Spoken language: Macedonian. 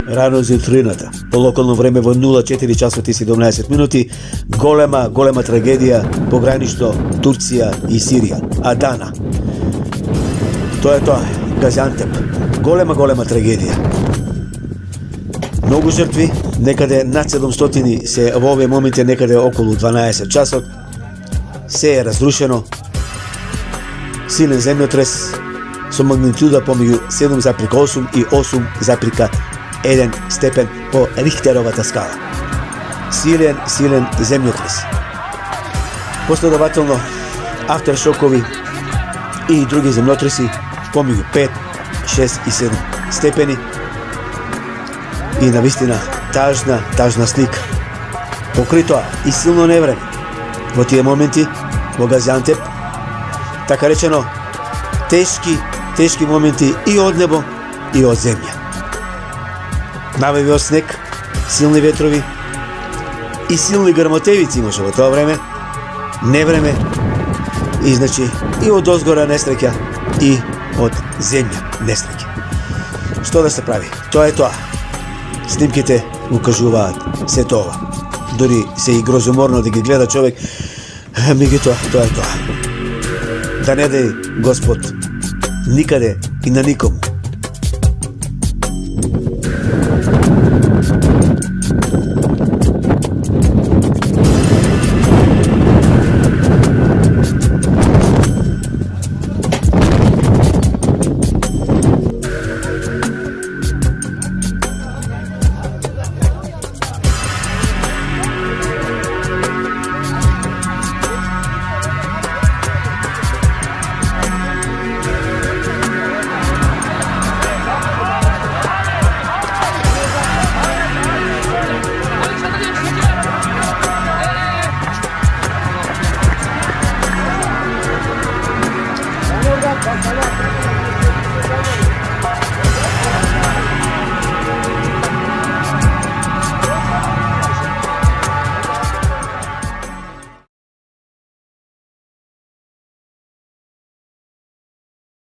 рано зутрината, по локално време во 04 часот и 17 минути, голема трагедија по граништо Турција и Сирија. Адана. Тоа е тоа, Газиантеп. Голема трагедија. Многу жртви, некаде над 700 се во овие моменти, некаде околу 12 часот. Се е разрушено. Силен земјотрес со магнитуда помеѓу 7,8 и 8,1 степен по Рихтеровата скала. Силен земјотрес. Последователно авторшокови и други земјотреси помеѓу 5, 6 и 7 степени. И навистина тажна слика. Покри тоа и силно невреме во тие моменти во Газиантеп, така речено тешки моменти и од небо и од земја. Навеви од снег, силни ветрови и силни грмотевици имаше во тоа време, невреме и значи и од озгора несреќа и од земја несреќа. Што да се прави? Тоа е тоа. Снимките укажуваат се тоа. Дори се и грозоморно да ги гледа човек, меѓутоа тоа е тоа. Да не дај Господ никаде и на никому